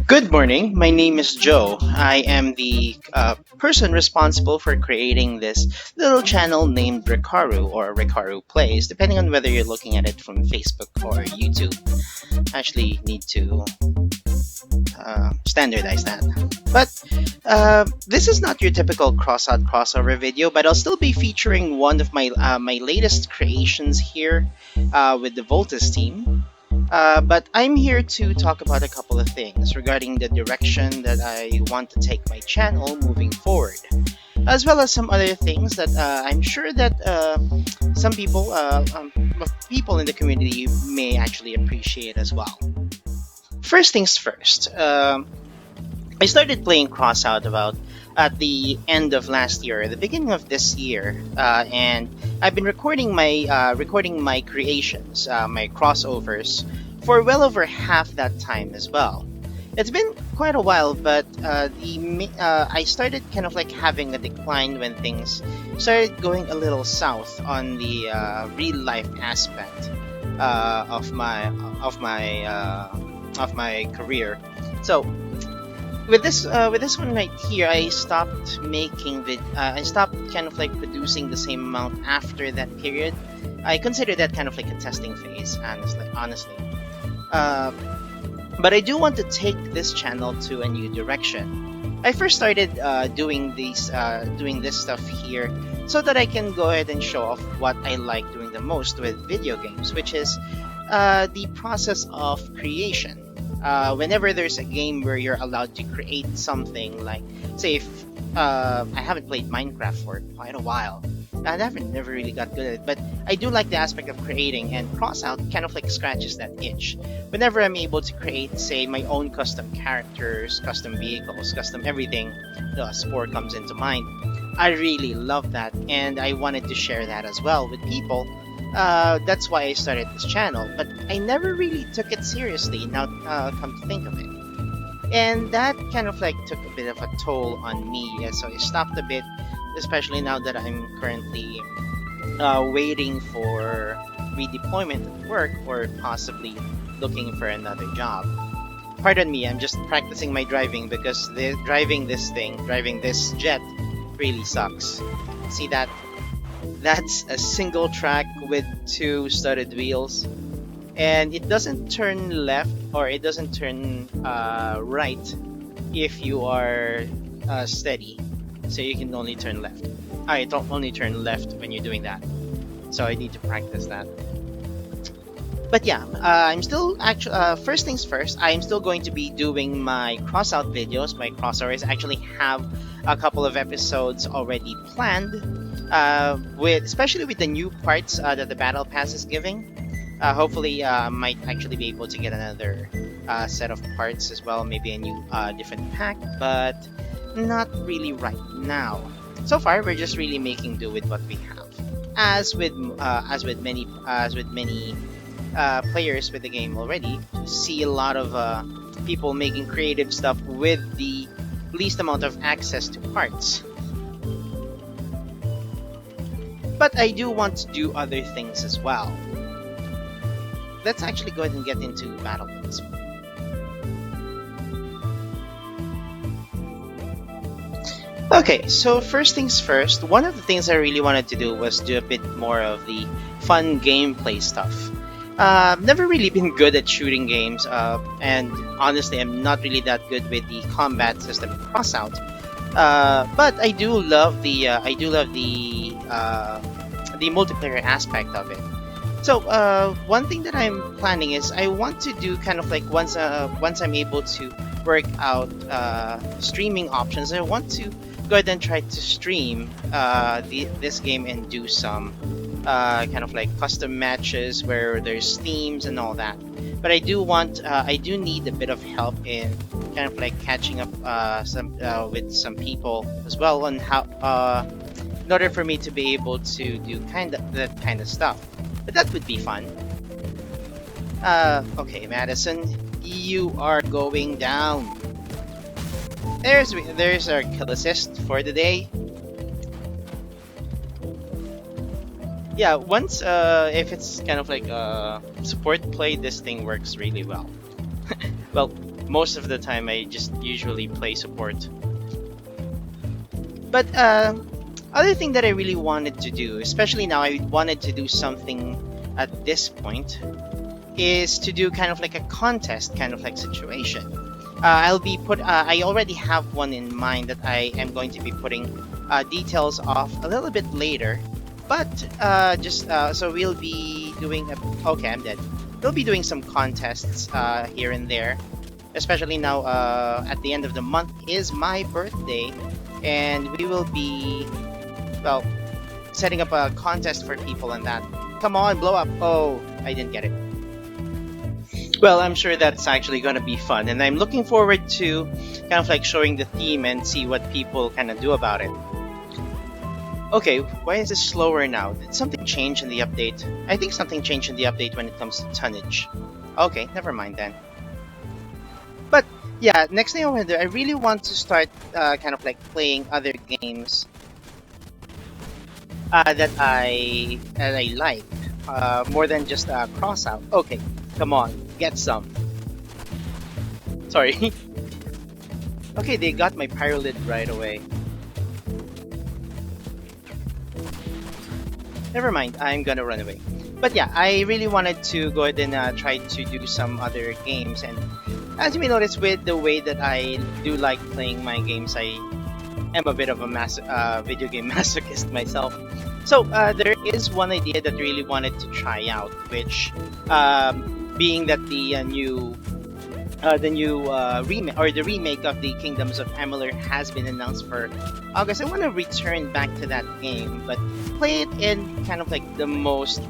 Good morning. My name is Joe. I am the person responsible for creating this little channel named Recaru or Recaru Plays, depending on whether you're looking at it from Facebook or YouTube. Actually, need to standardize that. But this is not your typical Crossout Crossover video, but I'll still be featuring one of my latest creations here with the Voltus team. But I'm here to talk about a couple of things regarding the direction that I want to take my channel moving forward, as well as some other things that I'm sure that some people in the community may actually appreciate as well. First things first. I started playing Crossout about at the end of last year, the beginning of this year, and I've been recording my creations, my crossovers, for well over half that time as well. It's been quite a while, but I started kind of like having a decline when things started going a little south on the real life aspect of my career. So with this one right here, I stopped I stopped kind of like producing the same amount after that period. I consider that kind of like a testing phase, honestly. But I do want to take this channel to a new direction. I first started doing this stuff here so that I can go ahead and show off what I like doing the most with video games, which is the process of creation. Whenever there's a game where you're allowed to create something, like say if I haven't played Minecraft for quite a while. I never really got good at it, but I do like the aspect of creating, and Crossout kind of like scratches that itch. Whenever I'm able to create, say, my own custom characters, custom vehicles, custom everything, the sport comes into mind. I really love that, and I wanted to share that as well with people. That's why I started this channel, but I never really took it seriously, now come to think of it. And that kind of like took a bit of a toll on me, so I stopped a bit, especially now that I'm currently waiting for redeployment at work or possibly looking for another job. Pardon me, I'm just practicing my driving because driving this jet really sucks. See that? That's a single track with two studded wheels, and it doesn't turn left or it doesn't turn right if you are steady. So you can only turn left. I don't only turn left when you're doing that. So I need to practice that. But yeah, I'm still actually first things first. I'm still going to be doing my crossout videos, my crossovers. I actually have a couple of episodes already planned, especially with the new parts that the battle pass is giving. Hopefully, might actually be able to get another set of parts as well, maybe a new different pack, but not really right now. So far, we're just really making do with what we have. As with many players with the game already, see a lot of people making creative stuff with the least amount of access to parts. But I do want to do other things as well. Let's actually go ahead and get into battle modes. Okay, so first things first, one of the things I really wanted to do was do a bit more of the fun gameplay stuff. Never really been good at shooting games, and honestly, I'm not really that good with the combat system Crossout. But I do love the multiplayer aspect of it. So one thing that I'm planning is I want to do kind of like once I'm able to work out streaming options, I want to go ahead and try to stream this game and do some kind of like custom matches where there's themes and all that. But I do need a bit of help in kind of like catching up with some people as well on how in order for me to be able to do that kind of stuff. But that would be fun. Okay, Madison, you are going down. There's our kill assist for the day. Yeah, once if it's kind of like support play, this thing works really well. Well, most of the time I just usually play support. But other thing that I really wanted to do, especially now, I wanted to do something at this point, is to do kind of like a contest kind of like situation. I'll be put. I already have one in mind that I am going to be putting details of a little bit later. But just so we'll be doing. Okay, I'm dead. We'll be doing some contests here and there, especially now. At the end of the month is my birthday, and we will be, well, setting up a contest for people and that. Come on, blow up! Oh, I didn't get it. Well, I'm sure that's actually going to be fun, and I'm looking forward to kind of like showing the theme and see what people kind of do about it. Okay, why is this slower now? Did something change in the update? I think something changed in the update when it comes to tonnage. Okay, never mind then. But yeah, next thing I want to do, I really want to start kind of like playing other games that I like more than just Crossout. Okay, come on, get some. Sorry. Okay, they got my pyrolid right away. Never mind, I'm gonna run away. But yeah, I really wanted to go ahead and try to do some other games, and as you may notice with the way that I do like playing my games, I am a bit of a video game masochist myself. So there is one idea that I really wanted to try out, which being that the new remake of the Kingdoms of Amalur has been announced for August. I want to return back to that game, but play it in kind of like the most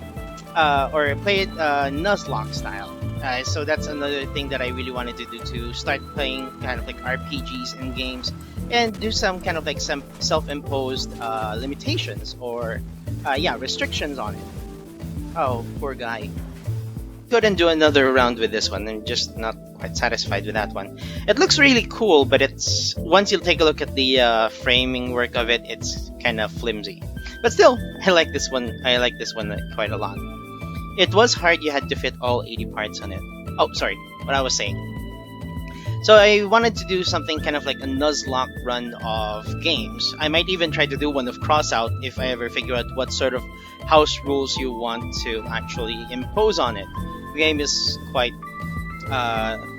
or play it Nuzlocking style. So that's another thing that I really wanted to do, to start playing kind of like RPGs and games and do some kind of like some self-imposed limitations or restrictions on it. Oh, poor guy. Couldn't do another round with this one. I'm just not quite satisfied with that one. It looks really cool, but it's, once you take a look at the framing work of it, it's kind of flimsy. But still, I like this one. I like this one quite a lot. It was hard. You had to fit all 80 parts on it. Oh, sorry, what I was saying. So I wanted to do something kind of like a Nuzlocke run of games. I might even try to do one of Crossout if I ever figure out what sort of house rules you want to actually impose on it. The game is quite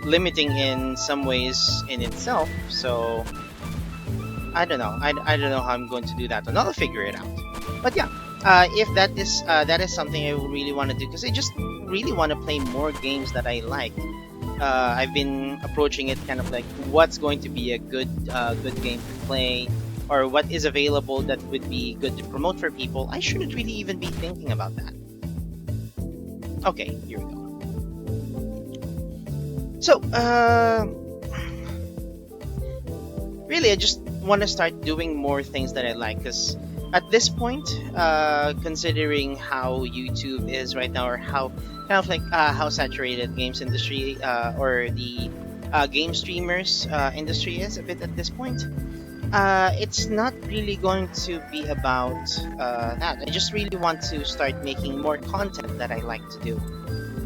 limiting in some ways in itself, so I don't know. I don't know how I'm going to do that, but I'll figure it out. But yeah, if that is something I really want to do, because I just really want to play more games that I like. I've been approaching it kind of like what's going to be a good game to play, or what is available that would be good to promote for people. I shouldn't really even be thinking about that. Okay, here we go. So, really, I just want to start doing more things that I like, because at this point, considering how YouTube is right now, or how kind of like how saturated games industry or the game streamers industry is a bit at this point, it's not really going to be about that. I just really want to start making more content that I like to do,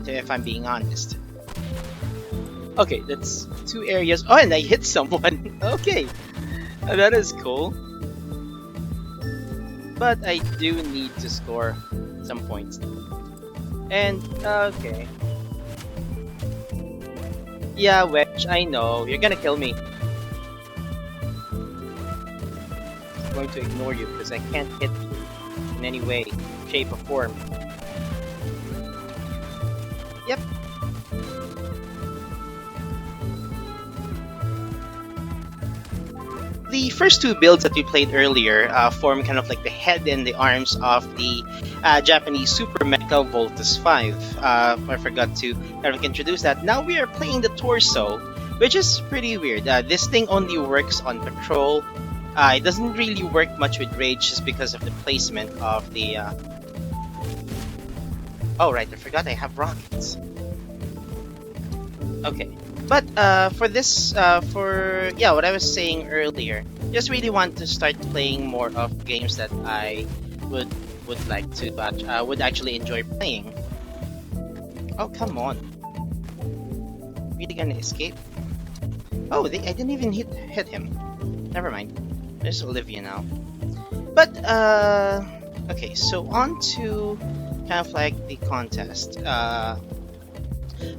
if I'm being honest. Okay, that's 2 areas. Oh, and I hit someone. Okay, that is cool. But I do need to score some points. And, okay. Yeah, Wedge, I know. You're gonna kill me. I'm going to ignore you because I can't hit you in any way, shape, or form. Yep. The first 2 builds that we played earlier form kind of like the head and the arms of the Japanese Super Mecha Voltus 5. I forgot to kind of introduce that. Now we are playing the torso, which is pretty weird. This thing only works on patrol. It doesn't really work much with rage just because of the placement of the... Oh right, I forgot I have rockets. Okay. But for this, what I was saying earlier, just really want to start playing more of games that I would like to, would actually enjoy playing. Oh come on! Really gonna escape? Oh, I didn't even hit him. Never mind. There's Olivia now. But okay. So on to kind of like the contest.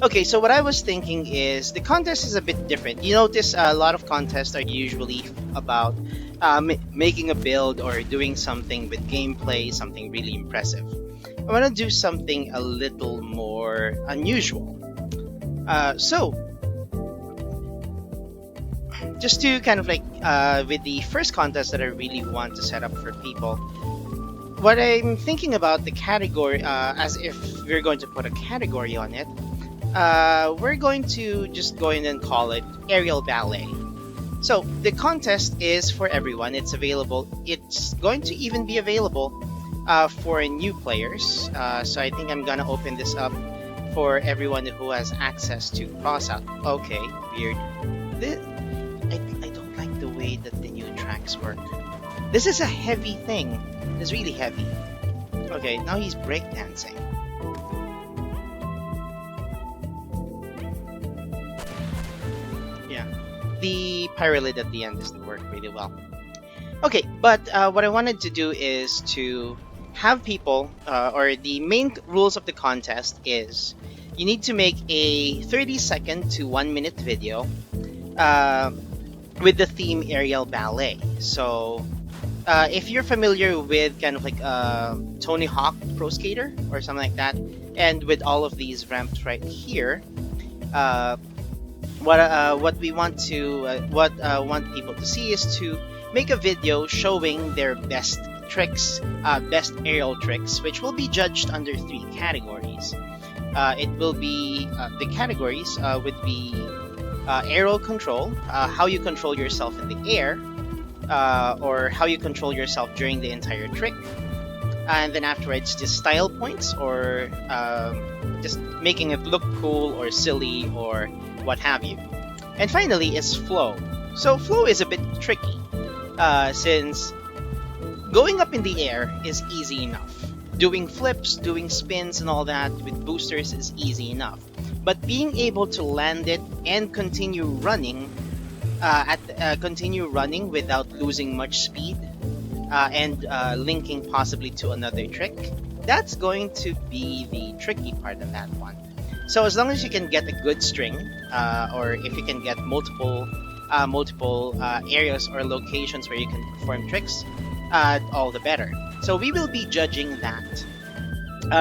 Okay, so what I was thinking is the contest is a bit different. You notice a lot of contests are usually about making a build or doing something with gameplay, something really impressive. I want to do something a little more unusual. So, just to kind of like, with the first contest that I really want to set up for people, what I'm thinking about the category, as if we're going to put a category on it, we're going to just go in and call it aerial ballet. So the contest is for everyone. It's available. It's going to even be available for new players. So I think I'm gonna open this up for everyone who has access to Crossout. Okay, weird. I don't like the way that the new tracks work. This is a heavy thing. It's really heavy. Okay, now he's breakdancing. The pyrolid at the end doesn't work really well. Okay, but what I wanted to do is to have people, or the main rules of the contest is you need to make a 30-second to 1-minute video with the theme aerial ballet. So if you're familiar with kind of like Tony Hawk Pro Skater or something like that, and with all of these ramps right here, what we want people to see is to make a video showing their best tricks, best aerial tricks, which will be judged under 3 categories. It will be the categories would be aerial control, how you control yourself in the air, or how you control yourself during the entire trick, and then afterwards just style points, or just making it look cool or silly or what have you. And finally is flow. So flow is a bit tricky, since going up in the air is easy enough. Doing flips, doing spins and all that with boosters is easy enough. But being able to land it and continue running without losing much speed, and linking possibly to another trick, that's going to be the tricky part of that one. So as long as you can get a good string, or if you can get multiple areas or locations where you can perform tricks, all the better. So we will be judging that,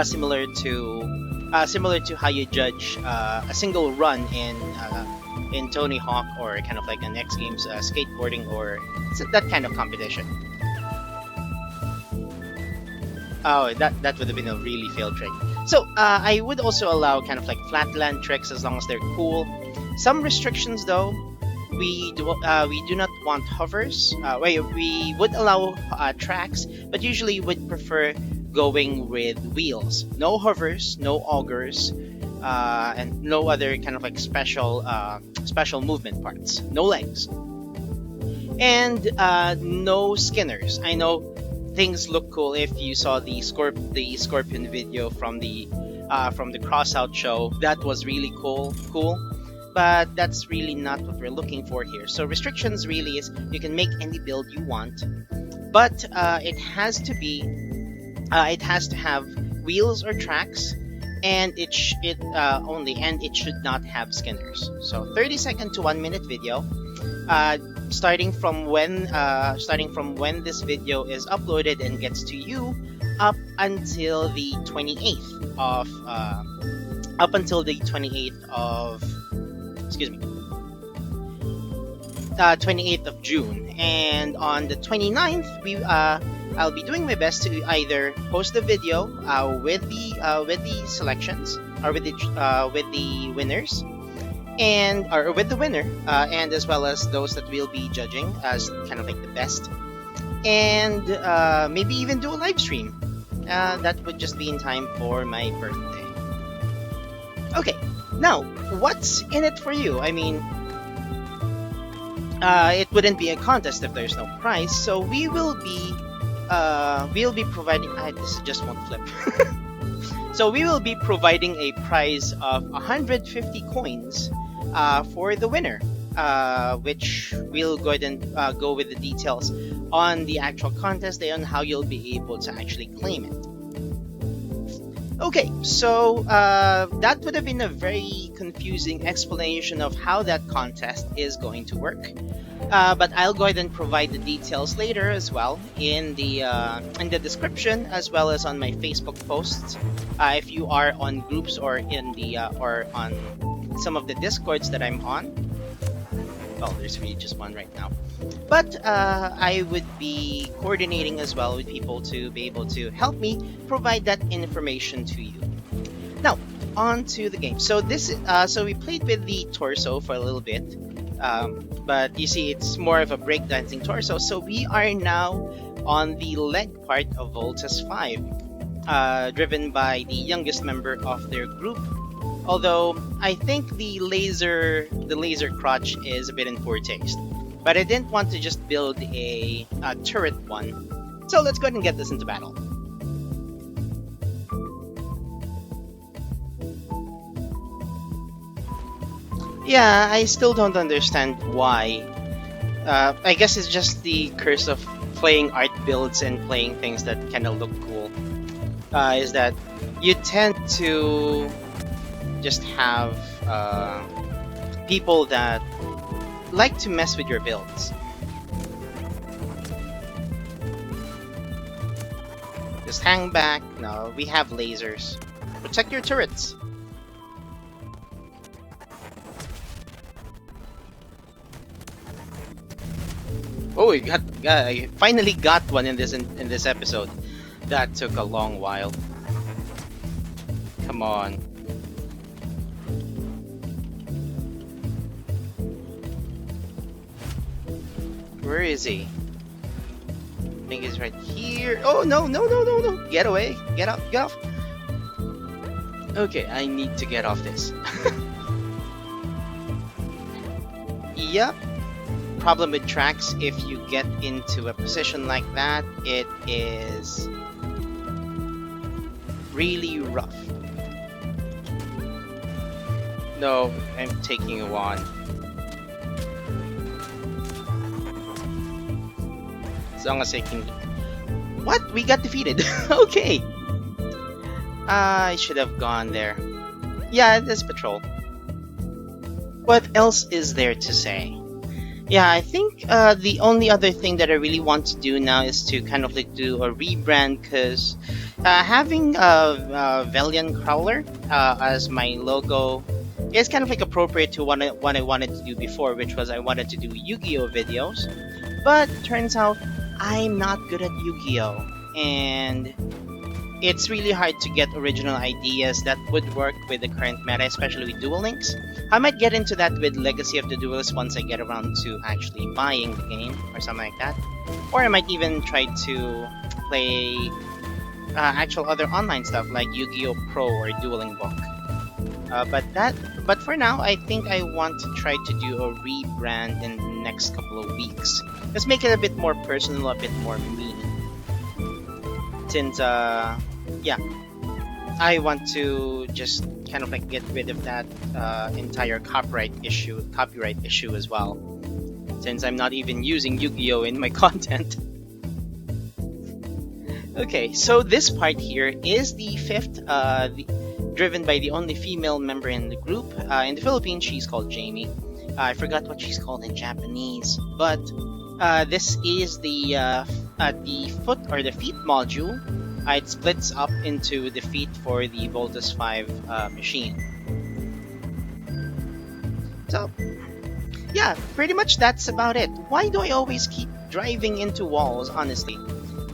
similar to how you judge a single run in Tony Hawk, or kind of like an X Games skateboarding, or that kind of competition. Oh, that would have been a really failed trick. So I would also allow kind of like flatland tricks as long as they're cool. Some restrictions though, we do not want hovers. We would allow tracks, but usually would prefer going with wheels. No hovers, no augers, and no other kind of like special movement parts. No legs, and no skinners. I know things look cool if you saw the scorpion video from the Crossout show. That was really cool, but that's really not what we're looking for here. So restrictions really is you can make any build you want, but it has to have wheels or tracks, and it should not have skinners. So 30-second to 1-minute video, starting from when this video is uploaded and gets to you, up until the 28th of 28th of June. And on the 29th, I'll be doing my best to either post the video with the selections, or with the winners, or with the winner, and as well as those that we'll be judging as kind of like the best, and maybe even do a live stream. That would just be in time for my birthday. Okay, now what's in it for you? I mean, it wouldn't be a contest if there's no prize, so we'll be providing. This just won't flip. So we will be providing a prize of 150 coins for the winner. which we'll go ahead and go with the details on the actual contest and on how you'll be able to actually claim it. Okay, so that would have been a very confusing explanation of how that contest is going to work. But I'll go ahead and provide the details later as well in the description, as well as on my Facebook posts. If you are on groups or in the or on some of the Discords that I'm on. Well, there's really just one right now. But I would be coordinating as well with people to be able to help me provide that information to you. Now, on to the game. So so we played with the torso for a little bit, but you see it's more of a breakdancing torso. So we are now on the leg part of Voltus 5, driven by the youngest member of their group. Although I think the laser crotch is a bit in poor taste. But I didn't want to just build a turret one. So let's go ahead and get this into battle. Yeah, I still don't understand why. I guess it's just the curse of playing art builds and playing things that kind of look cool. Is that you tend to just have people that like to mess with your builds. Just hang back. No, we have lasers. Protect your turrets. Oh, I finally got one in this episode. That took a long while. Come on. Where is he? I think he's right here. Oh, no. Get away. Get off. Okay, I need to get off this. Yep. Problem with tracks, if you get into a position like that, it is really rough. No, I'm taking a wand. As long as I can... What? We got defeated. Okay. I should have gone there. Yeah, there's patrol. What else is there to say? Yeah, I think the only other thing that I really want to do now is to kind of like do a rebrand, because having Valiant Crawler as my logo is kind of like appropriate to what I wanted to do before, which was I wanted to do Yu-Gi-Oh videos. But turns out I'm not good at Yu-Gi-Oh, and it's really hard to get original ideas that would work with the current meta, especially with Duel Links. I might get into that with Legacy of the Duelist once I get around to actually buying the game or something like that. Or I might even try to play actual other online stuff like Yu-Gi-Oh! Pro or Dueling Book. But for now, I think I want to try to do a rebrand in the next couple of weeks. Let's make it a bit more personal, a bit more me. Since, yeah, I want to just kind of like get rid of that entire copyright issue as well. Since I'm not even using Yu-Gi-Oh! In my content. Okay, so this part here is the fifth, driven by the only female member in the group. In the Philippines, she's called Jamie. I forgot what she's called in Japanese, but this is the foot or the feet module. It splits up into the feet for the Voltus 5 machine. So, yeah, pretty much that's about it. Why do I always keep driving into walls, honestly?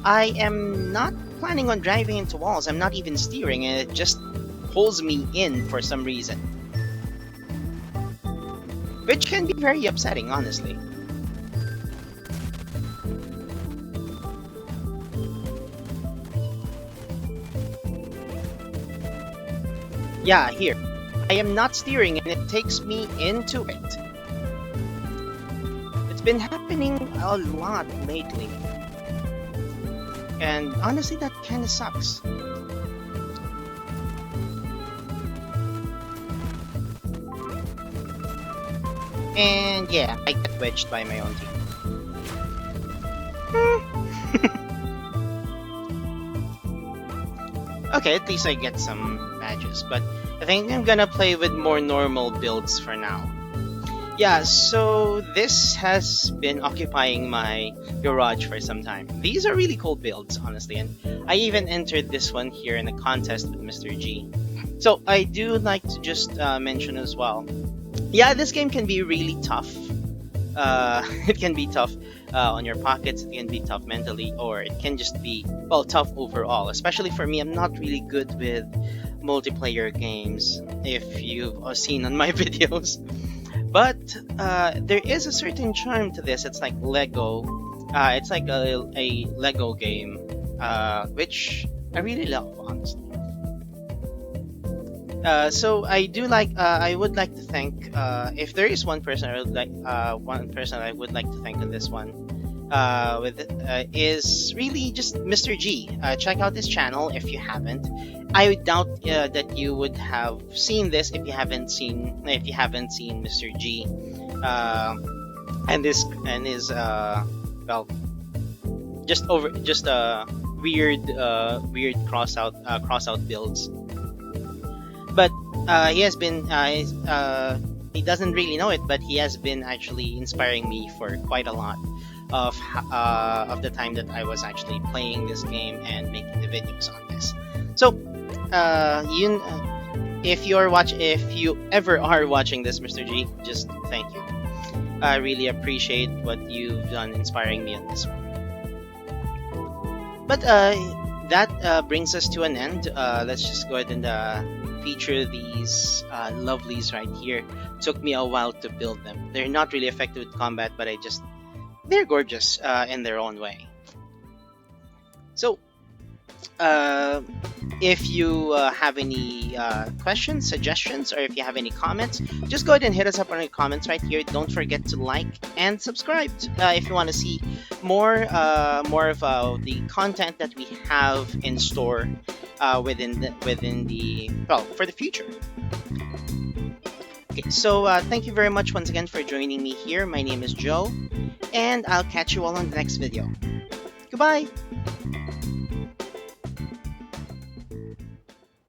I am not planning on driving into walls. I'm not even steering, and it just pulls me in for some reason. Which can be very upsetting, honestly. Yeah, here. I am not steering and it takes me into it. It's been happening a lot lately. And honestly, that kind of sucks. And yeah, I get wedged by my own team. Okay, at least I get some badges, but I think I'm gonna play with more normal builds for now. Yeah, so this has been occupying my garage for some time. These are really cool builds, honestly, and I even entered this one here in a contest with Mr. G. So I do like to just mention as well. Yeah, this game can be really tough. It can be tough on your pockets, it can be tough mentally, or it can just be, well, tough overall. Especially for me, I'm not really good with multiplayer games, if you've seen on my videos. But there is a certain charm to this. It's like Lego. It's like a Lego game, which I really love, honestly. So I do like. I would like to thank. If there is one person I would like to thank on this one. Is really just Mr. G. Check out his channel if you haven't. I doubt that you would have seen this if you haven't seen Mr. G. And his well, just weird crossout builds. But he has been he doesn't really know it, but he has been actually inspiring me for quite a lot of the time that I was actually playing this game and making the videos on this. So if you ever are watching this, Mr. G, just thank you. I really appreciate what you've done inspiring me on this one. But that brings us to an end. Let's just go ahead and feature these lovelies right here. Took me a while to build them. They're not really effective with combat, but they're gorgeous in their own way. So, if you have any questions, suggestions, or if you have any comments, just go ahead and hit us up on the comments right here. Don't forget to like and subscribe if you want to see more of the content that we have in store within the well, for the future. Okay, so thank you very much once again for joining me here. My name is Joe, and I'll catch you all on the next video. Goodbye!